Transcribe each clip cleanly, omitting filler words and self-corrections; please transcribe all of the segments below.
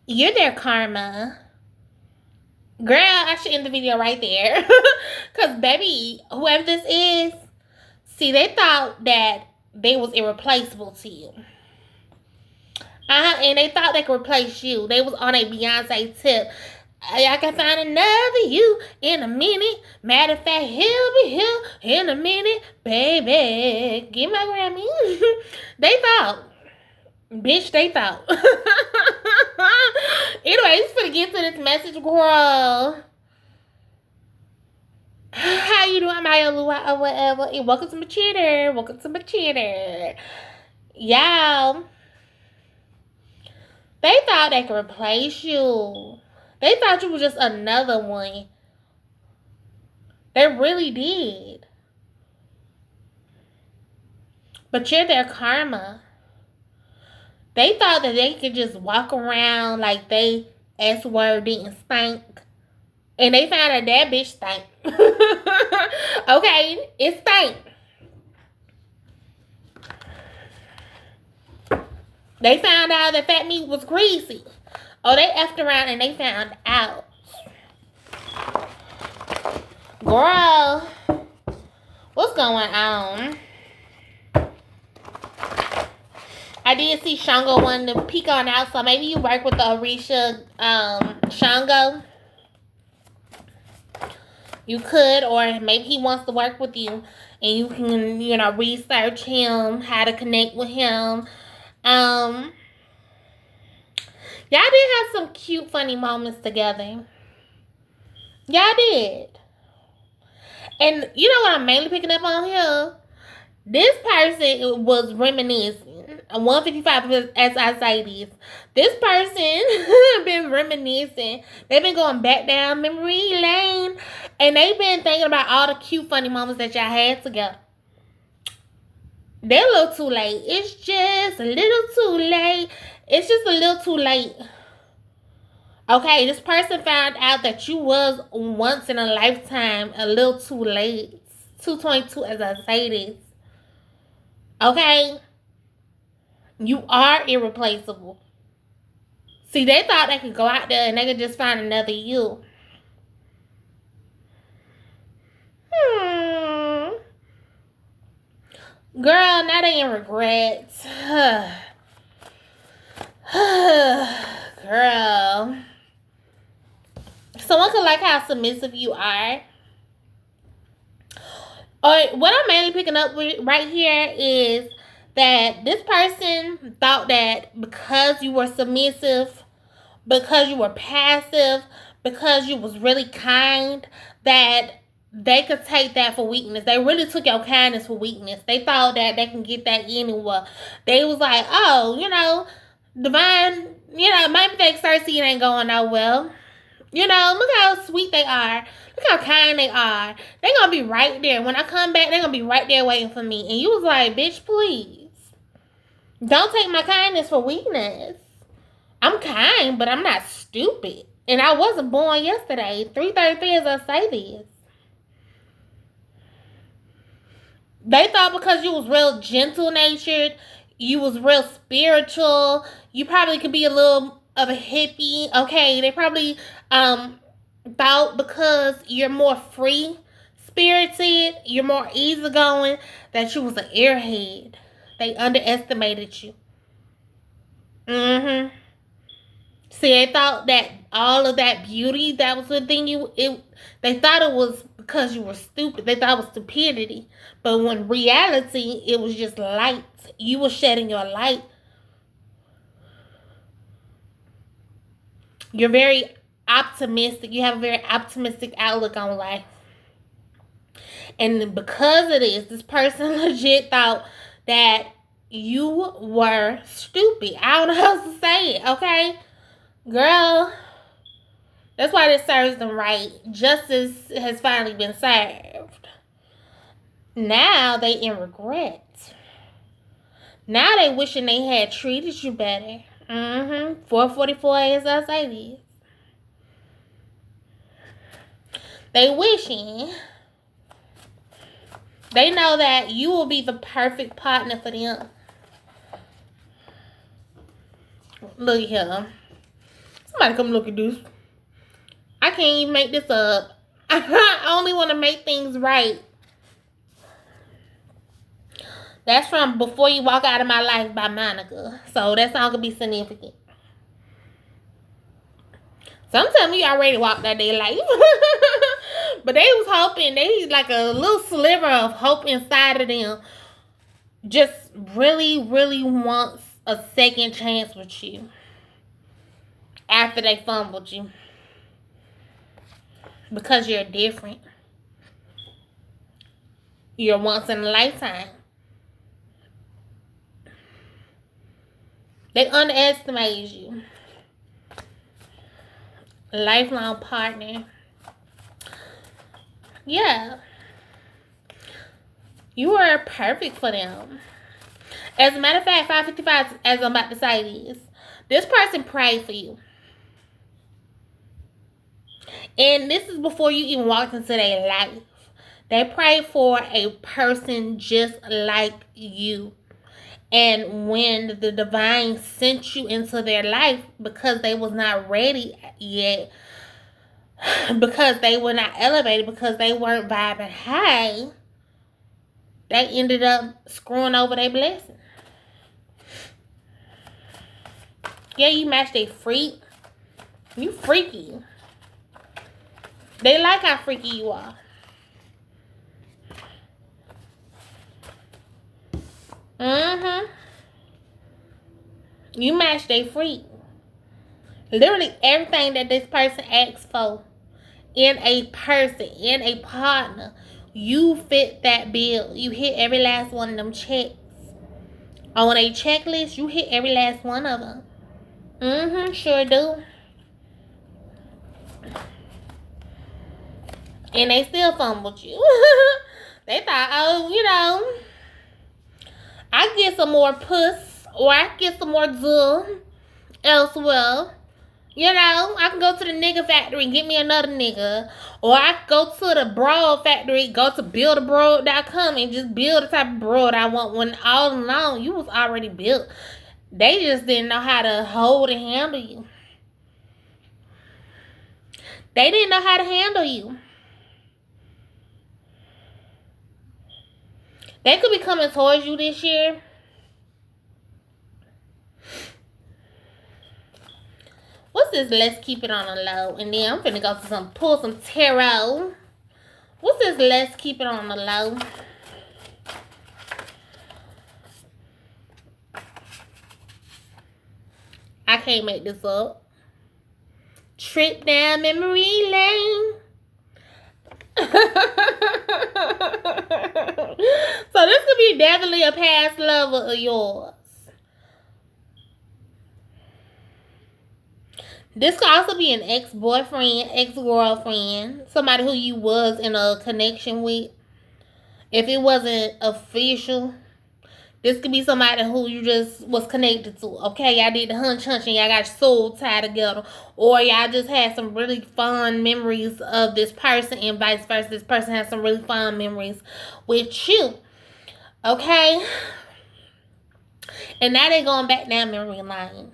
You're their karma. Girl, I should end the video right there. Because, baby, whoever this is, see, they thought that they was irreplaceable to you. And they thought they could replace you. They was on a Beyonce tip. I can find another you in a minute. Matter of fact, he'll be here in a minute. Baby, get my Grammy. They thought. Bitch, they thought. Anyway, just gonna get to this message, girl. How you doing, Maya Lua or whatever? And welcome to my cheater. Welcome to my cheater. Y'all. They thought they could replace you. They thought you were just another one. They really did. But you're their karma. They thought that they could just walk around like they S-word didn't stink. And they found out that bitch stank. Okay, it stank. They found out that fat meat was greasy. Oh, they effed around and they found out. Girl, what's going on? I did see Shango wanted to peek on out, so maybe you work with the Orisha Shango. You could, or maybe he wants to work with you and you can, research him, how to connect with him. Y'all did have some cute, funny moments together. Y'all did. And you know what I'm mainly picking up on here? This person was reminiscing. 155 as I say this person been reminiscing. They've been going back down memory lane. And they've been thinking about all the cute, funny moments that y'all had together. They're a little too late. It's just a little too late. It's just a little too late. Okay, this person found out that you was once in a lifetime a little too late. 222 as I say this. Okay? You are irreplaceable. See, they thought they could go out there and they could just find another you. Girl, now they in regrets. Girl. Someone could like how submissive you are. Or what I'm mainly picking up with right here is that this person thought that because you were submissive, because you were passive, because you was really kind, that they could take that for weakness. They really took your kindness for weakness. They thought that they can get that anywhere. They was like, oh, Divine, maybe they Cersei ain't going no well. Look how sweet they are. Look how kind they are. They gonna be right there. When I come back, they gonna be right there waiting for me. And you was like, bitch, please. Don't take my kindness for weakness. I'm kind, but I'm not stupid. And I wasn't born yesterday. 333 as I say this. They thought because you was real gentle-natured, you was real spiritual, you probably could be a little of a hippie. Okay, they probably thought because you're more free-spirited, you're more easygoing, that you was an airhead. They underestimated you. See, they thought that all of that beauty that was within you, they thought it was because you were stupid. They thought it was stupidity. But when reality, it was just light. You were shedding your light. You're very optimistic. You have a very optimistic outlook on life. And because of this person legit thought that you were stupid. I don't know how else to say it, okay? Girl, that's why this serves them right. Justice has finally been served. Now they in regret. Now they wishing they had treated you better. 444 as I say this. They wishing. They know that you will be the perfect partner for them. Look here. Somebody come look at this. I can't even make this up. I only want to make things right. That's from Before You Walk Out of My Life by Monica. So that song could be significant. Some tell me you already walked that day life. But they was hoping, they like a little sliver of hope inside of them. Just really, really wants a second chance with you. After they fumbled you. Because you're different. You're once in a lifetime. They underestimated you. Lifelong partner. Yeah. You are perfect for them. As a matter of fact, 555, as I'm about to say this person prayed for you. And this is before you even walked into their life. They prayed for a person just like you. And when the divine sent you into their life, because they was not ready yet, because they were not elevated, because they weren't vibing high, they ended up screwing over their blessing. Yeah, you matched a freak. You freaky. They like how freaky you are. You matched a freak. Literally everything that this person asks for in a person, in a partner, you fit that bill. You hit every last one of them checks. On a checklist, you hit every last one of them. Sure do. And they still fumbled you. They thought, oh, I get some more puss, or I get some more duh elsewhere. I can go to the nigga factory and get me another nigga. Or I can go to the broad factory, go to buildabroad.com and just build the type of broad I want, when all along you was already built. They just didn't know how to hold and handle you. They didn't know how to handle you. They could be coming towards you this year. What's this? Let's keep it on the low. And then I'm finna go to pull some tarot. What's this? Let's keep it on the low. I can't make this up. Trip down memory lane. So this could be definitely a past lover of yours. This could also be an ex-boyfriend, ex-girlfriend, somebody who you was in a connection with. If it wasn't official, this could be somebody who you just was connected to. Okay, y'all did the hunch and y'all got your soul tied together. Or y'all just had some really fun memories of this person, and vice versa. This person has some really fun memories with you. Okay? And now they going back down memory lane.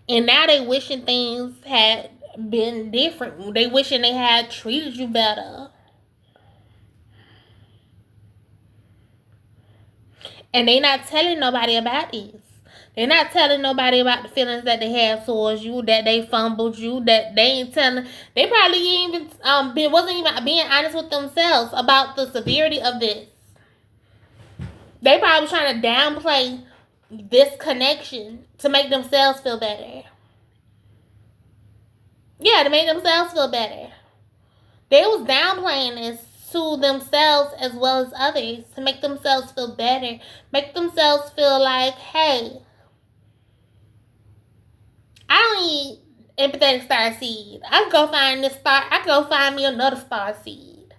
And now they wishing things had been different. They wishing they had treated you better. And they not telling nobody about this. They're not telling nobody about the feelings that they have towards you, that they fumbled you, that they ain't telling. They probably even wasn't even being honest with themselves about the severity of this. They probably trying to downplay this connection to make themselves feel better. Yeah, to make themselves feel better. They was downplaying this to themselves as well as others to make themselves feel better. Make themselves feel like, hey, I don't need empathetic star seed. I can go find this star. I can go find me another star seed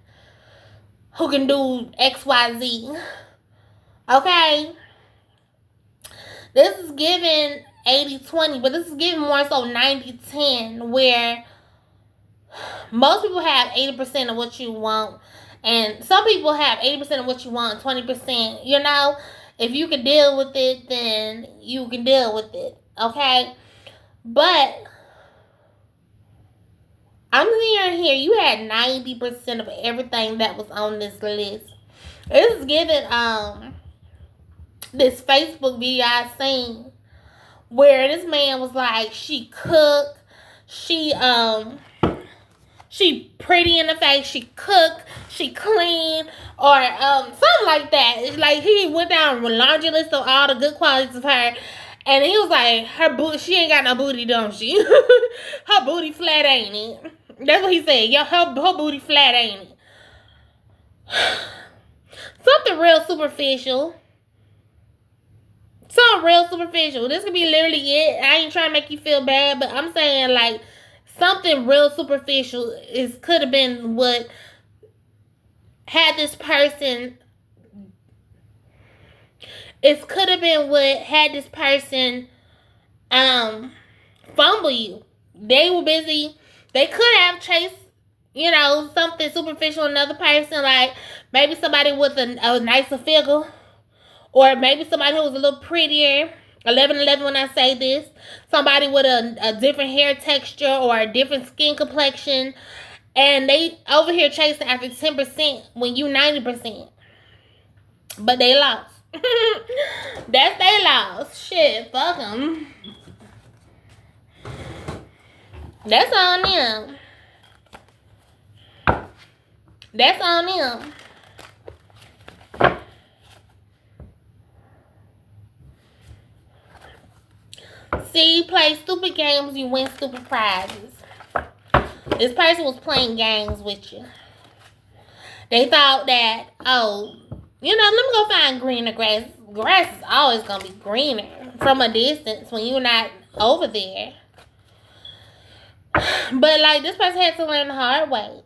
who can do XYZ. Okay? This is giving 80-20, but this is giving more so 90-10, where most people have 80% of what you want, and some people have 80% of what you want, 20%. If you can deal with it, then you can deal with it. Okay? But I'm hearing here you had 90% of everything that was on this list. It's giving this Facebook video I seen where this man was like, she cook, she she pretty in the face, she cook, she clean, or something like that. It's like he went down a laundry list of all the good qualities of her, and he was like, her booty, she ain't got no booty, don't she? Her booty flat, ain't it? That's what he said. Yo, her booty flat, ain't it? Something real superficial. Something real superficial. This could be literally it. I ain't trying to make you feel bad, but I'm saying like something real superficial could have been what had this person. It could have been what had this person fumble you. They were busy. They could have chased, something superficial, another person, like maybe somebody with a nicer figure, or maybe somebody who was a little prettier. 11-11 when I say this. Somebody with a different hair texture or a different skin complexion. And they over here chasing after 10% when you 90%. But they lost. That's they lost. Shit, fuck them. That's on them. That's on them. See, you play stupid games, you win stupid prizes. This person was playing games with you. They thought that, let me go find greener grass. Grass is always going to be greener from a distance when you're not over there. But, like, this person had to learn the hard way.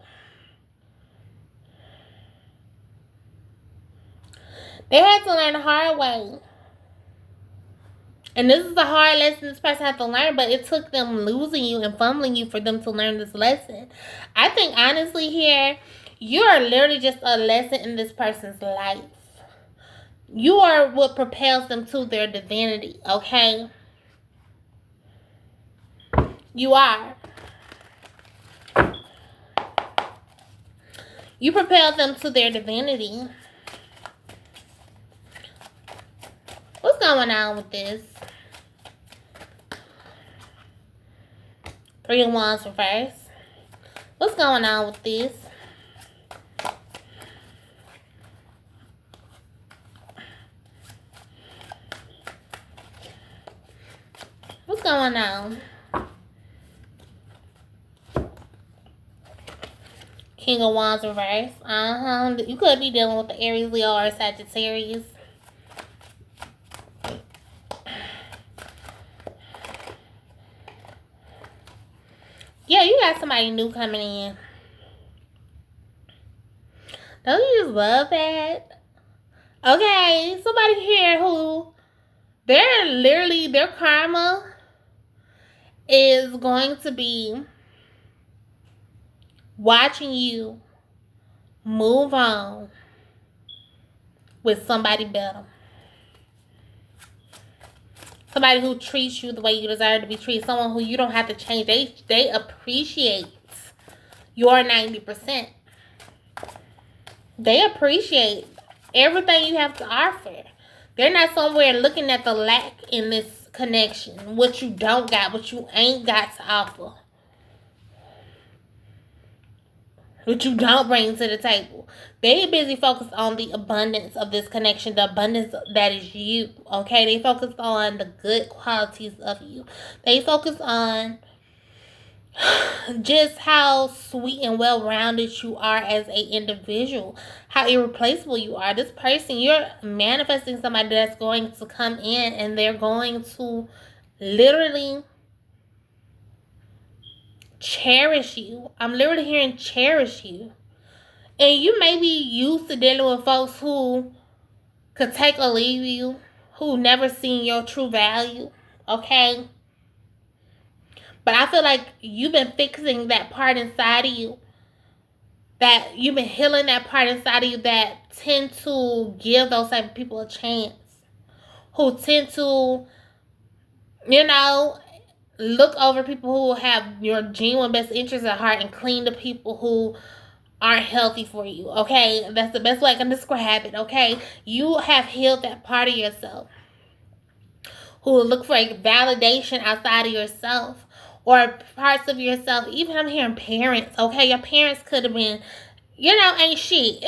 They had to learn the hard way. And this is a hard lesson this person had to learn, but it took them losing you and fumbling you for them to learn this lesson. I think, honestly, here, you are literally just a lesson in this person's life. You are what propels them to their divinity, okay? You are. You propel them to their divinity. What's going on with this? 3 of Wands reverse. What's going on with this? What's going on? King of Wands reverse. You could be dealing with the Aries, Leo, or Sagittarius. Yeah, you got somebody new coming in. Don't you just love that? Okay, somebody here who their karma is going to be watching you move on with somebody better. Somebody who treats you the way you deserve to be treated. Someone who you don't have to change. They appreciate your 90%. They appreciate everything you have to offer. They're not somewhere looking at the lack in this connection. What you don't got, what you ain't got to offer. What you don't bring to the table. They busy focused on the abundance of this connection, the abundance that is you, okay? They focus on the good qualities of you. They focus on just how sweet and well-rounded you are as an individual, how irreplaceable you are. This person, you're manifesting somebody that's going to come in and they're going to literally cherish you. I'm literally hearing cherish you. And you may be used to dealing with folks who could take or leave you, who never seen your true value, okay? But I feel like you've been fixing that part inside of you, that you've been healing that part inside of you that tend to give those type of people a chance, who tend to, look over people who have your genuine best interests at heart and clean the people who aren't healthy for you. Okay, that's the best way I can describe it. Okay, you have healed that part of yourself who will look for a validation outside of yourself or parts of yourself. Even I'm hearing parents. Okay, your parents could have been, ain't shit.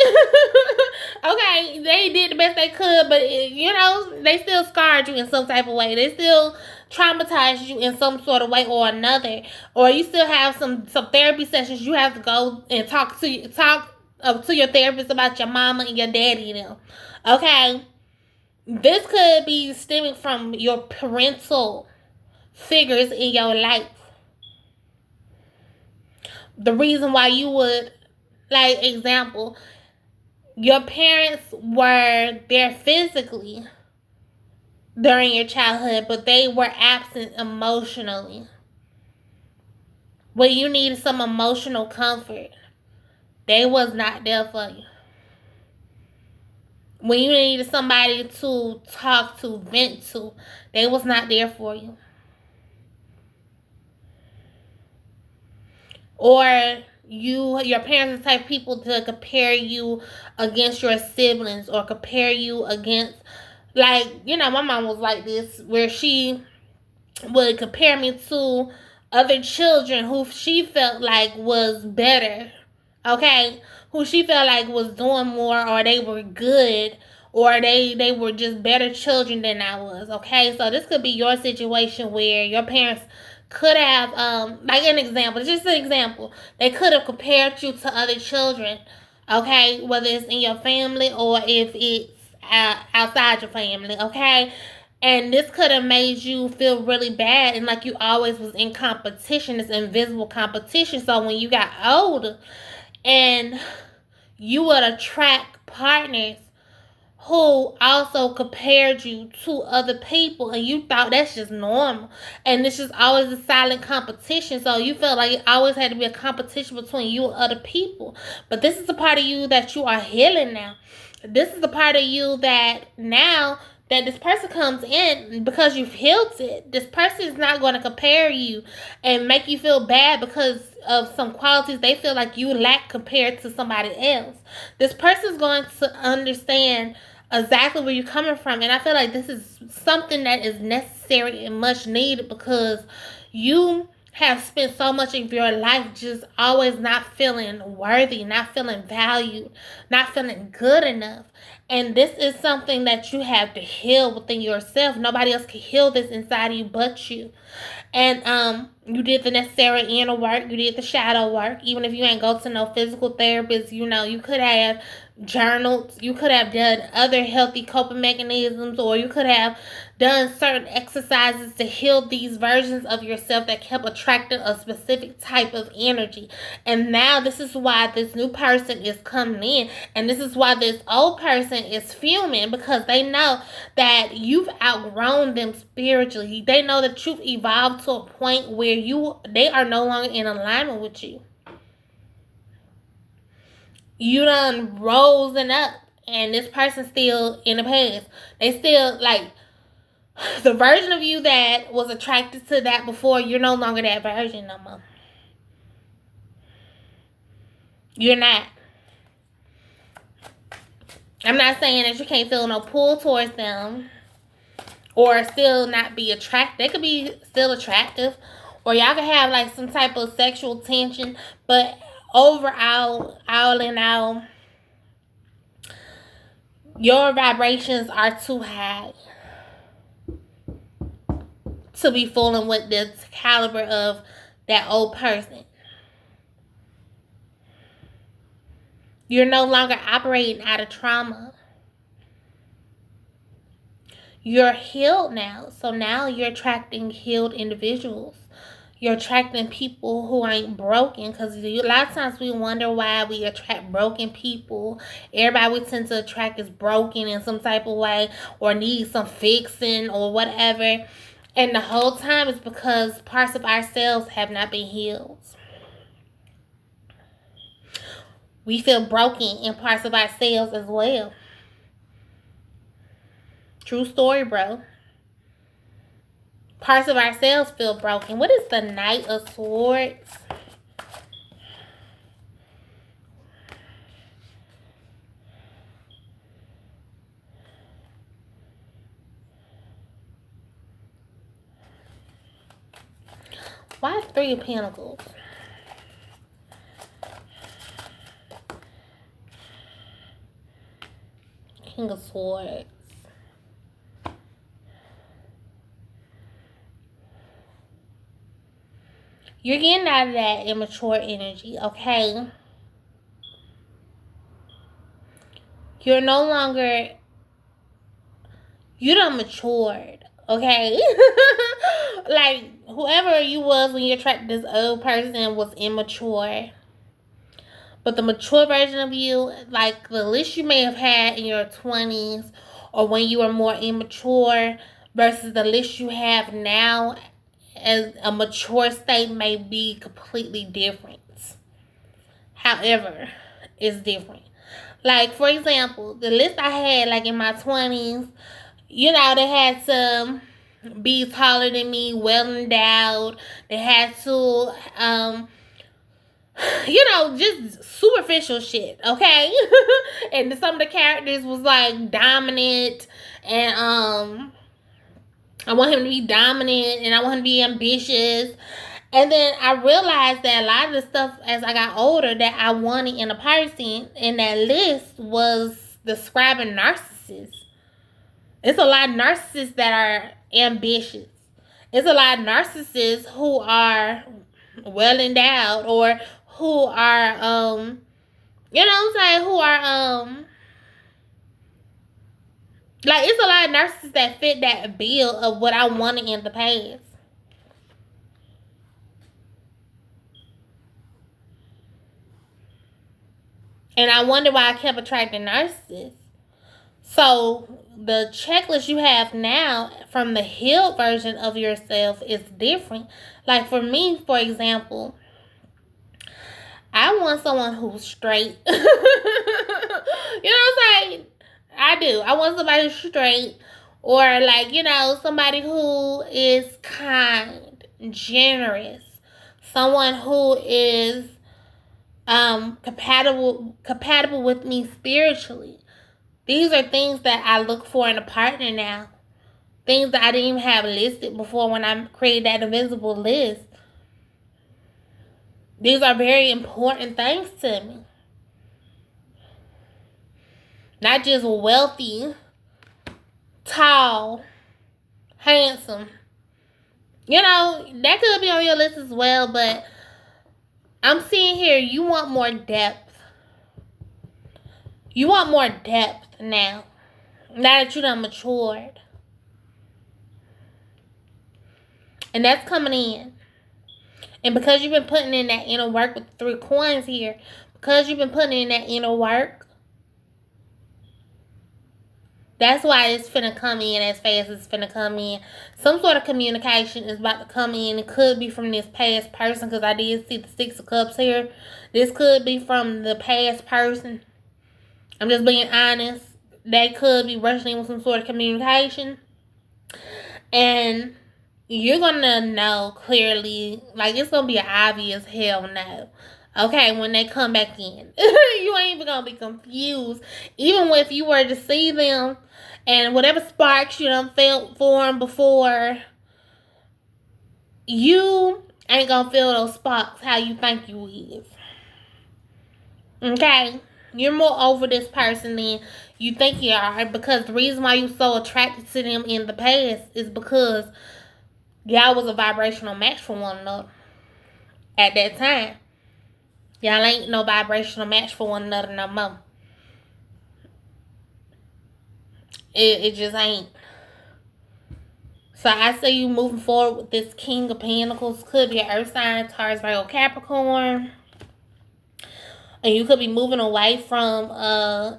Okay, they did the best they could, but they still scarred you in some type of way. They still traumatized you in some sort of way or another. Or you still have some therapy sessions you have to go and talk to your therapist about your mama and your daddy and them. Okay, this could be stemming from your parental figures in your life. The reason why you would, like, example, your parents were there physically during your childhood, but they were absent emotionally. When you needed some emotional comfort, they was not there for you. When you needed somebody to talk to, vent to, they was not there for you. Or your parents are the type of people to compare you against your siblings or compare you against, like, my mom was like this, where she would compare me to other children who she felt like was better, okay? Who she felt like was doing more, or they were good, or they were just better children than I was, okay? So this could be your situation where your parents could have, like an example, just an example, they could have compared you to other children, okay? Whether it's in your family or if it's outside your family, okay? And this could have made you feel really bad and like you always was in competition, this invisible competition. So when you got older and you would attract partners who also compared you to other people and you thought that's just normal. And it's just always a silent competition. So you felt like it always had to be a competition between you and other people. But this is the part of you that you are healing now. This is the part of you that now that this person comes in, because you've healed it, this person is not going to compare you and make you feel bad because of some qualities they feel like you lack compared to somebody else. This person is going to understand exactly where you're coming from, and I feel like this is something that is necessary and much needed because you have spent so much of your life just always not feeling worthy, not feeling valued, not feeling good enough. And this is something that you have to heal within yourself. Nobody else can heal this inside of you but you. And you did the necessary inner work, you did the shadow work. Even if you ain't go to no physical therapist, you could have journaled, you could have done other healthy coping mechanisms, or you could have done certain exercises to heal these versions of yourself that kept attracting a specific type of energy. And now this is why this new person is coming in, and this is why this old person is fuming, because they know that you've outgrown them spiritually. They know that you've evolved to a point where they are no longer in alignment with you. You done risen up, and this person's still in the past. They still, like, the version of you that was attracted to that before, you're no longer that version no more. You're not. I'm not saying that you can't feel no pull towards them or still not be attracted. They could be still attractive, or y'all could have like some type of sexual tension, but overall, all in all, your vibrations are too high to be fooling with the caliber of that old person. You're no longer operating out of trauma. You're healed now. So now you're attracting healed individuals. You're attracting people who ain't broken, because a lot of times we wonder why we attract broken people. Everybody we tend to attract is broken in some type of way or needs some fixing or whatever. And the whole time it's because parts of ourselves have not been healed. We feel broken in parts of ourselves as well. True story, bro. Parts of ourselves feel broken. What is the Knight of Swords? Why 3 of Pentacles? King of Swords. You're getting out of that immature energy, okay? You're no longer... You done matured, okay? Like, whoever you was when you attracted this old person was immature. But the mature version of you, like the list you may have had in your 20s or when you were more immature versus the list you have now as a mature state may be completely different. However, it's different. Like, for example, the list I had like in my 20s, you know, they had to be taller than me, well endowed. They had to, you know, just superficial shit, okay? And some of the characters was like dominant, and I want him to be dominant, and I want him to be ambitious. And then I realized that a lot of the stuff as I got older that I wanted in a person in that list was describing narcissists. It's a lot of narcissists that are ambitious. It's a lot of narcissists who are well endowed or who are you know what I'm saying, who are like, it's a lot of narcissists that fit that bill of what I wanted in the past. And I wonder why I kept attracting narcissists. So the checklist you have now from the healed version of yourself is different. Like for me, for example, I want someone who's straight. You know what I'm saying? I do. I want somebody who's straight, or like, you know, somebody who is kind, generous, someone who is compatible with me spiritually. These are things that I look for in a partner now. Things that I didn't even have listed before when I created that invisible list. These are very important things to me. Not just wealthy, tall, handsome. You know, that could be on your list as well, but I'm seeing here you want more depth. You want more depth now. Now that you done matured. And that's coming in. And because you've been putting in that inner work with the 3 coins here, because you've been putting in that inner work, that's why it's finna come in as fast as it's finna come in. Some sort of communication is about to come in. It could be from this past person, because I did see the 6 of Cups here. This could be from the past person. I'm just being honest. They could be rushing in with some sort of communication. And you're gonna know clearly, like, it's gonna be an obvious hell no. Okay, when they come back in. You ain't even gonna be confused. Even if you were to see them and whatever sparks you done felt for them before, you ain't gonna feel those sparks how you think you is. Okay? You're more over this person than you think you are, because the reason why you're so attracted to them in the past is because y'all was a vibrational match for one another at that time. Y'all ain't no vibrational match for one another no more. It just ain't. So I see you moving forward with this King of Pentacles. Could be an Earth sign, Taurus, Virgo, Capricorn. And you could be moving away from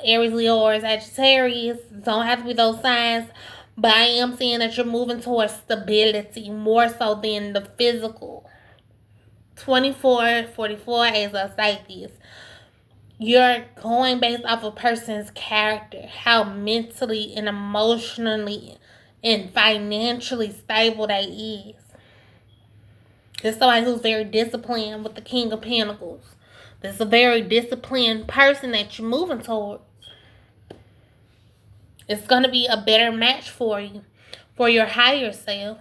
Aries, Leo, or Sagittarius. Don't have to be those signs. But I am seeing that you're moving towards stability more so than the physical. 2444 as a Psyches. You're going based off a person's character. How mentally and emotionally and financially stable they is. There's somebody who's very disciplined with the King of Pentacles. There's a very disciplined person that you're moving towards. It's going to be a better match for you, for your higher self.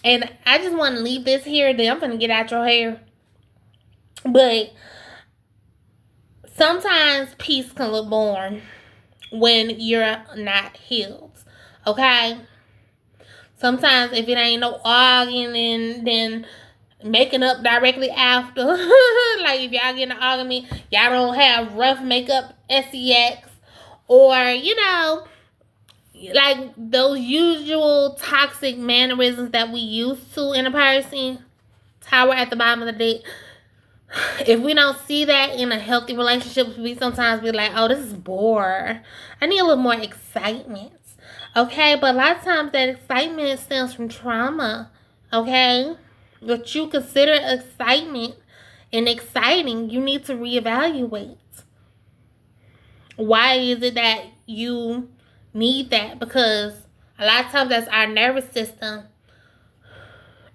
And I just want to leave this here, then I'm going to get out your hair. But sometimes peace can look boring when you're not healed. Okay? Sometimes if it ain't no arguing, then making up directly after. Like if y'all get in an argument, y'all don't have rough makeup sex. Or, like those usual toxic mannerisms that we used to in a person. Tower at the bottom of the deck. If we don't see that in a healthy relationship, we sometimes be like, oh, this is bored. I need a little more excitement. Okay, but a lot of times that excitement stems from trauma. Okay? What you consider excitement and exciting, you need to reevaluate. Why is it that you need that? Because a lot of times that's our nervous system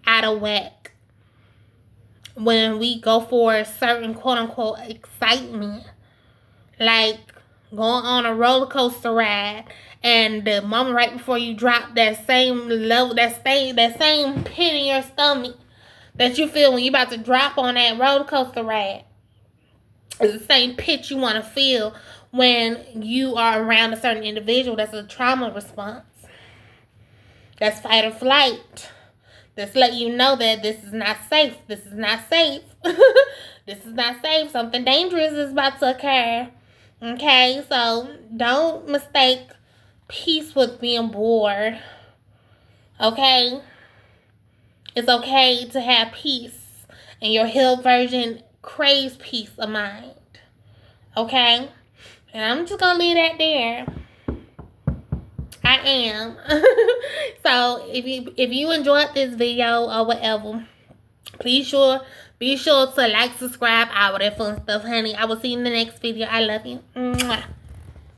out of whack. When we go for a certain quote-unquote excitement, like going on a roller coaster ride, and the moment right before you drop, that same level, that same pit in your stomach that you feel when you're about to drop on that roller coaster ride, is the same pit you want to feel when you are around a certain individual. That's a trauma response. That's fight or flight. That's let you know that this is not safe. This is not safe. This is not safe. Something dangerous is about to occur. Okay, so don't mistake peace with being bored. Okay? It's okay to have peace. And your healed version craves peace of mind. Okay? And I'm just going to leave that there. I am. So if you enjoyed this video or whatever, be sure to like, subscribe, all that fun stuff, honey. I will see you in the next video. I love you. Mwah.